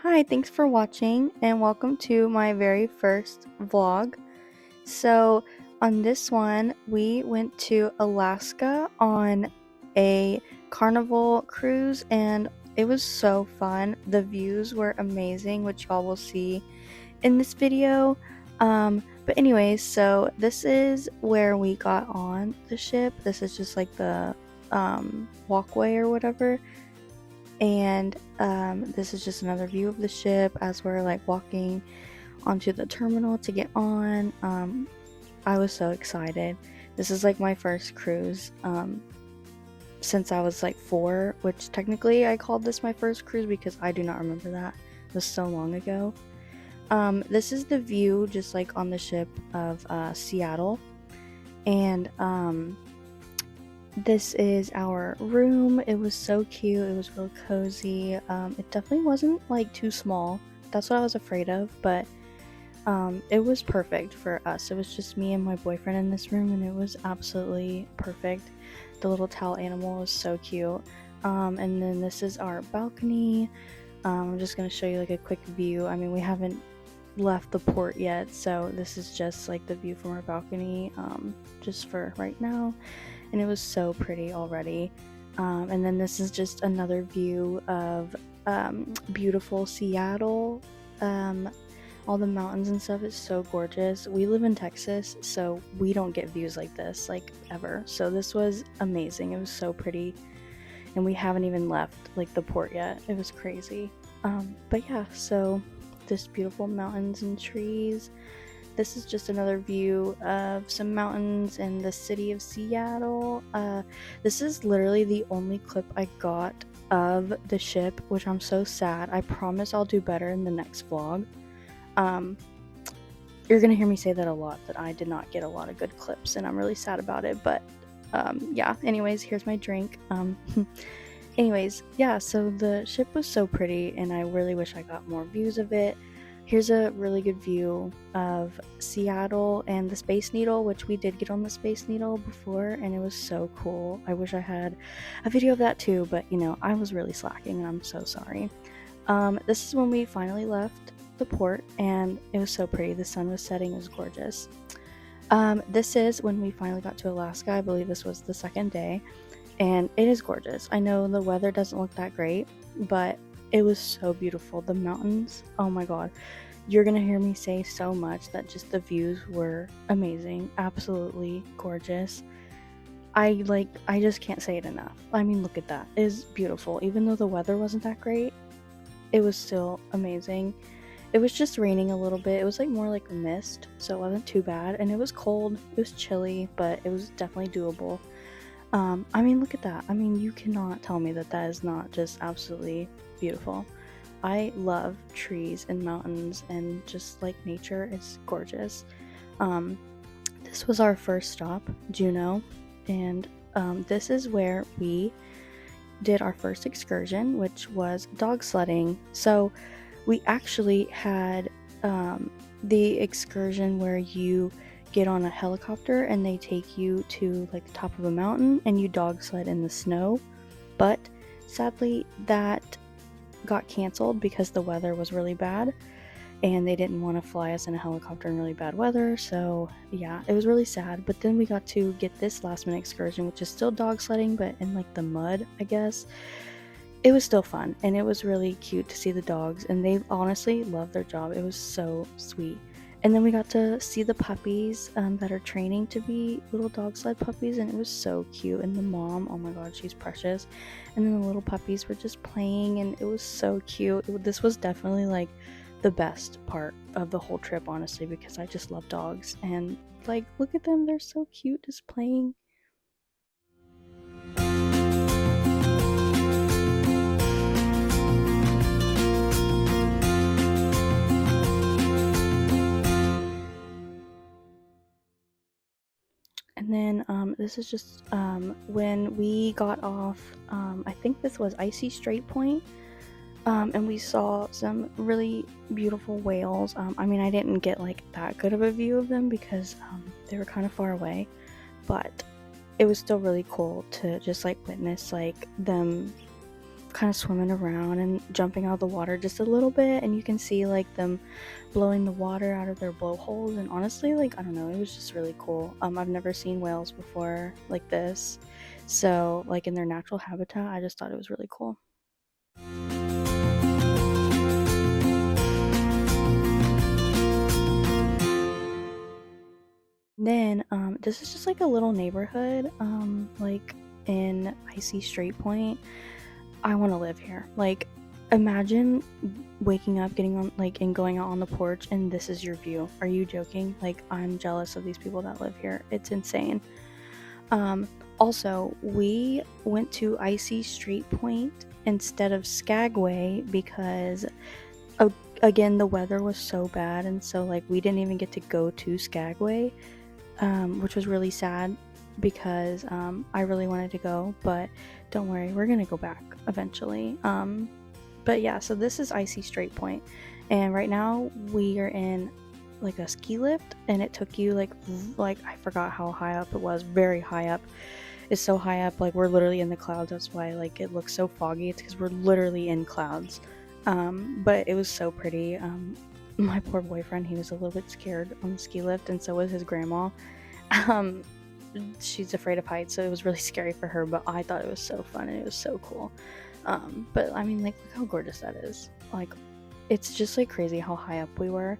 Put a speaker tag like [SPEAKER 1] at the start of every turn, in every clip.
[SPEAKER 1] Hi, thanks for watching and welcome to my very first vlog. So, on this one, we went to Alaska on a carnival cruise and it was so fun. The views were amazing, which y'all will see in this video. But anyways, so this is where we got on the ship. This is just like the walkway or whatever. And this is just another view of the ship as we're like walking onto the terminal to get on. I was so excited. This is like my first cruise since I was like 4, which technically I called this my first cruise because I do not remember that. It was so long ago. This is the view just like on the ship of Seattle. And this is our room. It was so cute. It was real cozy. It definitely wasn't like too small. That's what I was afraid of, but it was perfect for us. It was just me and my boyfriend in this room, and it was absolutely perfect. The little towel animal was so cute. And then this is our balcony. I'm just gonna show you like a quick view. I mean, we haven't left the port yet, so this is just like the view from our balcony, just for right now. And it was so pretty already. And then this is just another view of beautiful Seattle. All the mountains and stuff is so gorgeous. We live in Texas, so we don't get views like this, like, ever. So this was amazing. It was so pretty. And we haven't even left, like, the port yet. It was crazy. But yeah, so this beautiful mountains and trees. This is just another view of some mountains in the city of Seattle. This is literally the only clip I got of the ship, which I'm so sad. I promise I'll do better in the next vlog. You're gonna hear me say that a lot, that I did not get a lot of good clips, and I'm really sad about it, but yeah, anyways, here's my drink. Anyways, yeah, so the ship was so pretty, and I really wish I got more views of it. Here's a really good view of Seattle and the Space Needle, which we did get on the Space Needle before, and it was so cool. I wish I had a video of that too, but you know, I was really slacking, and I'm so sorry. This is when we finally left the port, and it was so pretty. The sun was setting, it was gorgeous. This is when we finally got to Alaska. I believe this was the second day. And it is gorgeous. I know the weather doesn't look that great, but it was so beautiful. The mountains, oh my god. You're gonna hear me say so much that just the views were amazing, absolutely gorgeous. I just can't say it enough. I mean, look at that. It is beautiful. Even though the weather wasn't that great, it was still amazing. It was just raining a little bit. It was like more like a mist, so it wasn't too bad. And it was cold, it was chilly, but it was definitely doable. I mean, look at that. I mean, you cannot tell me that that is not just absolutely beautiful. I love trees and mountains and just like nature. It's gorgeous. This was our first stop, Juneau, and this is where we did our first excursion, which was dog sledding. So we actually had the excursion where you get on a helicopter and they take you to like the top of a mountain and you dog sled in the snow, but sadly that got canceled because the weather was really bad and they didn't want to fly us in a helicopter in really bad weather. So yeah, it was really sad. But then we got to get this last minute excursion, which is still dog sledding but in like the mud, I guess. It was still fun, and it was really cute to see the dogs, and they honestly loved their job. It was so sweet. And then we got to see the puppies that are training to be little dog sled puppies, and it was so cute. And the mom, oh my god, she's precious. And then the little puppies were just playing, and it was so cute. This was definitely like the best part of the whole trip, honestly, because I just love dogs. And like, look at them, they're so cute just playing. And then this is just when we got off, I think this was Icy Strait Point, and we saw some really beautiful whales. I mean, I didn't get like that good of a view of them because they were kind of far away, but it was still really cool to just like witness like them kind of swimming around and jumping out of the water just a little bit, and you can see like them blowing the water out of their blowholes. And honestly, like, I don't know, it was just really cool. I've never seen whales before like this, so like in their natural habitat, I just thought it was really cool. Then this is just like a little neighborhood like in Icy Strait Point. I want to live here. Like, imagine waking up, getting on, like, and going out on the porch, and this is your view. Are you joking? Like, I'm jealous of these people that live here. It's insane. Also, we went to Icy Strait Point instead of Skagway because, again, the weather was so bad, and so, like, we didn't even get to go to Skagway, which was really sad because I really wanted to go, but don't worry, we're gonna go back eventually. But yeah, so this is Icy Strait Point, and right now we are in like a ski lift, and it took you like I forgot how high up it was. Very high up. It's so high up, like we're literally in the clouds. That's why like it looks so foggy. It's because we're literally in clouds. But it was so pretty. My poor boyfriend, he was a little bit scared on the ski lift, and so was his grandma. She's afraid of heights, so it was really scary for her, but I thought it was so fun and it was so cool. But I mean, like, look how gorgeous that is. Like, it's just like crazy how high up we were.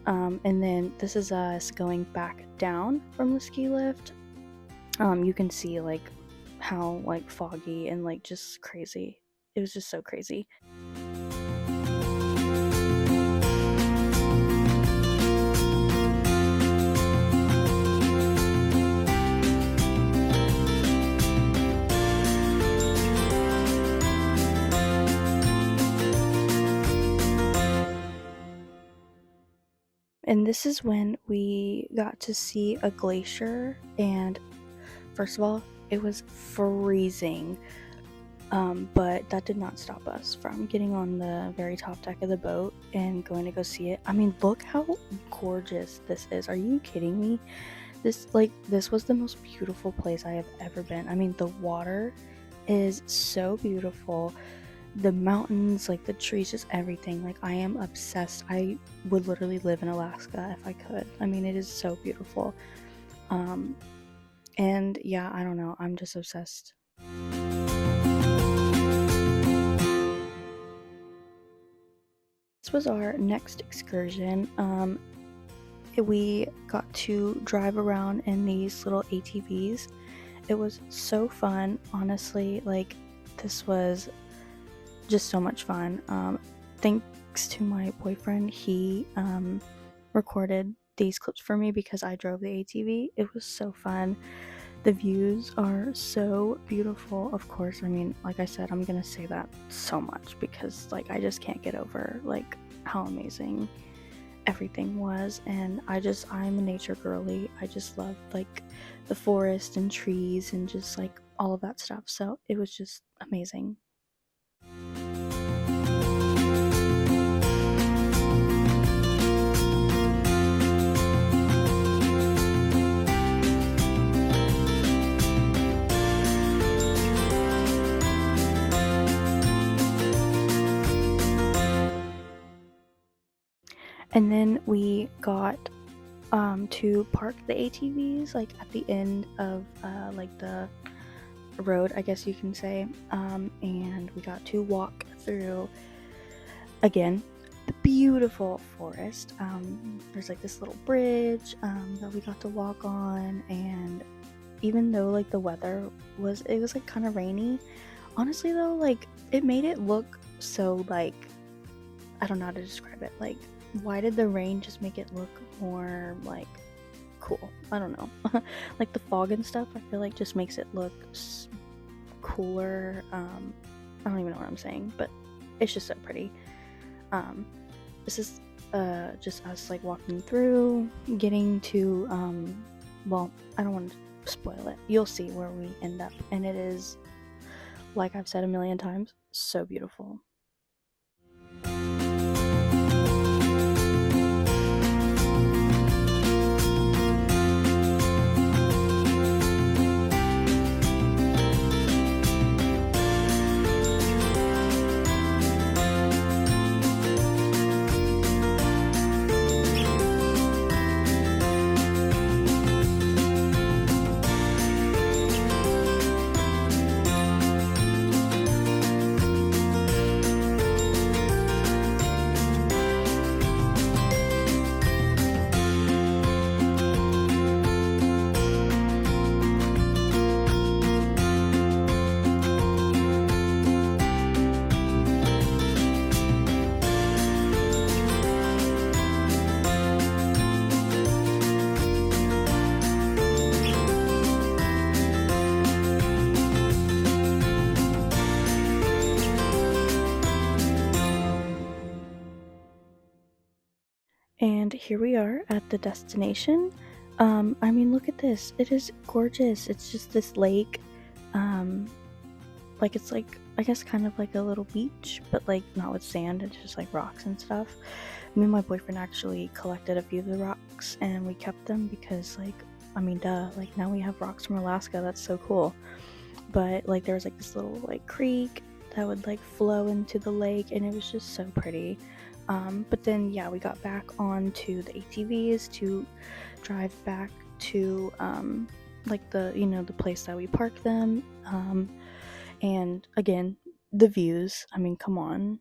[SPEAKER 1] And then this is us going back down from the ski lift. You can see like how like foggy and like just crazy. It was just so crazy. And this is when we got to see a glacier, and first of all, it was freezing. But that did not stop us from getting on the very top deck of the boat and going to go see it. I mean, look how gorgeous this is. Are you kidding me? This was the most beautiful place I have ever been. I mean, the water is so beautiful. The mountains, like the trees, just everything. Like, I am obsessed. I would literally live in Alaska if I could. I mean, it is so beautiful. And yeah, I don't know. I'm just obsessed. This was our next excursion. We got to drive around in these little ATVs. It was so fun, honestly. Like, this was just so much fun. Thanks to my boyfriend, he recorded these clips for me because I drove the ATV. It was so fun. The views are so beautiful. Of course, I mean, like I said, I'm gonna say that so much because like I just can't get over like how amazing everything was. And I'm a nature girly. I just love like the forest and trees and just like all of that stuff. So it was just amazing. And then we got to park the ATVs like at the end of like the road, I guess you can say, and we got to walk through again the beautiful forest. There's like this little bridge that we got to walk on, and even though like the weather was like kind of rainy, honestly though, like it made it look so like, I don't know how to describe it. Like, why did the rain just make it look more like cool? I don't know. Like the fog and stuff, I feel like just makes it look cooler. I don't even know what I'm saying, but it's just so pretty. This is just us like walking through, getting to well, I don't want to spoil it. You'll see where we end up, and it is, like I've said a million times, so beautiful. And here we are at the destination. I mean, look at this. It is gorgeous. It's just this lake. Like it's like, I guess kind of like a little beach, but like not with sand. It's just like rocks and stuff. Me and my boyfriend actually collected a few of the rocks and we kept them because like, I mean, duh, like now we have rocks from Alaska. That's so cool. But like there was like this little like creek that would like flow into the lake and it was just so pretty. But then yeah, we got back onto the ATVs to drive back to like the, you know, the place that we parked them. And again, the views, I mean, come on.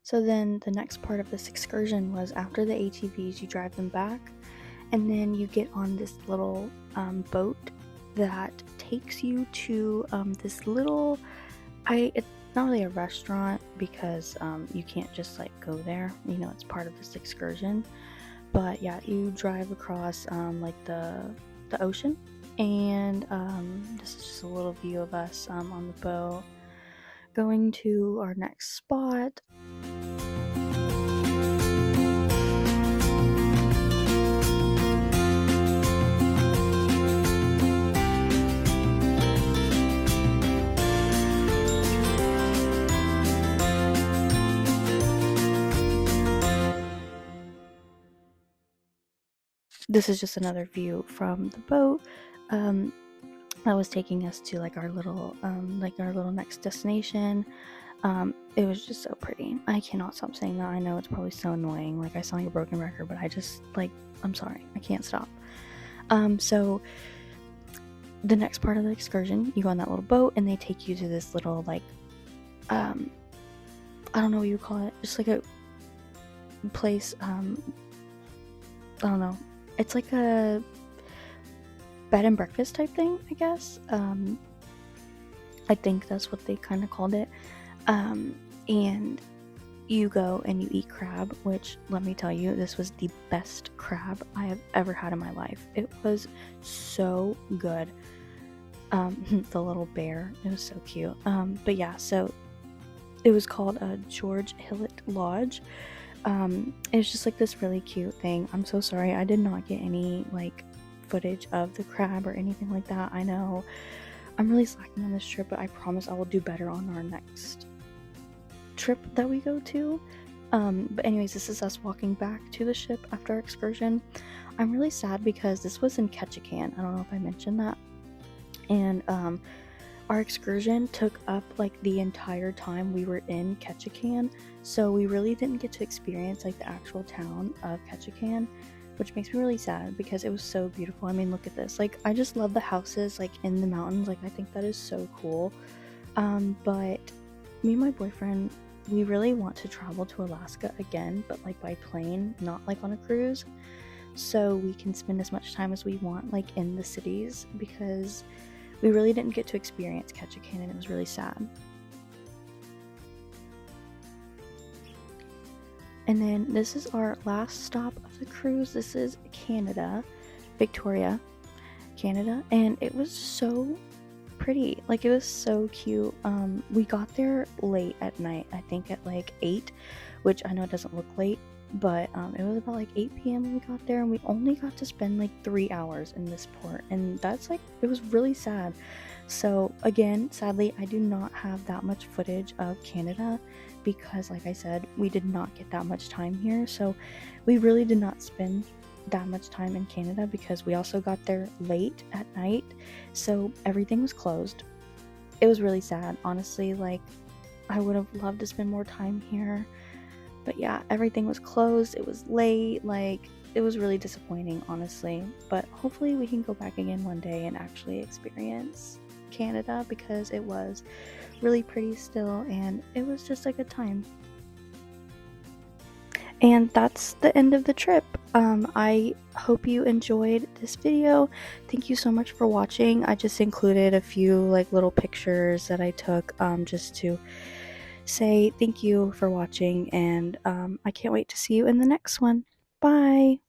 [SPEAKER 1] So then the next part of this excursion was after the ATVs, you drive them back, and then you get on this little boat that takes you to this little, it's not really a restaurant because you can't just like go there, you know, it's part of this excursion. But yeah, you drive across like the ocean, and this is just a little view of us on the boat going to our next spot. This is just another view from the boat that was taking us to like our little next destination. It was just so pretty. I cannot stop saying that. I know it's probably so annoying, like I sound like a broken record, but I just like, I'm sorry, I can't stop. So the next part of the excursion, you go on that little boat and they take you to this little like I don't know what you call it, just like a place, I don't know, it's like a bed and breakfast type thing, I guess. I think that's what they kind of called it. And you go and you eat crab, which let me tell you, this was the best crab I have ever had in my life. It was so good. The little bear, it was so cute. But yeah, so it was called a George Hillett Lodge. It was just like this really cute thing. I'm so sorry I did not get any like footage of the crab or anything like that. I know I'm really slacking on this trip, but I promise I will do better on our next trip that we go to. But anyways, this is us walking back to the ship after our excursion. I'm really sad because this was in Ketchikan. I don't know if I mentioned that. And our excursion took up like the entire time we were in Ketchikan, so we really didn't get to experience like the actual town of Ketchikan, which makes me really sad because it was so beautiful. I mean, look at this. Like, I just love the houses like in the mountains. Like, I think that is so cool. But me and my boyfriend, we really want to travel to Alaska again, but like by plane, not like on a cruise, so we can spend as much time as we want like in the cities, because we really didn't get to experience Ketchikan and it was really sad. And then this is our last stop of the cruise. This is Canada, Victoria, Canada, and it was so pretty. Like, it was so cute. We got there late at night, I think at like 8, which I know it doesn't look late, but it was about like 8 p.m. when we got there, and we only got to spend like 3 hours in this port, and that's like, it was really sad. So again, sadly, I do not have that much footage of Canada because, like I said, we did not get that much time here, so we really did not spend that much time in Canada because we also got there late at night, so everything was closed. It was really sad, honestly. Like, I would have loved to spend more time here, but yeah, everything was closed. It was late. Like, it was really disappointing, honestly. But hopefully we can go back again one day and actually experience Canada, because it was really pretty still and it was just a good time. And that's the end of the trip. I hope you enjoyed this video. Thank you so much for watching. I just included a few like little pictures that I took just to say thank you for watching, and I can't wait to see you in the next one. Bye!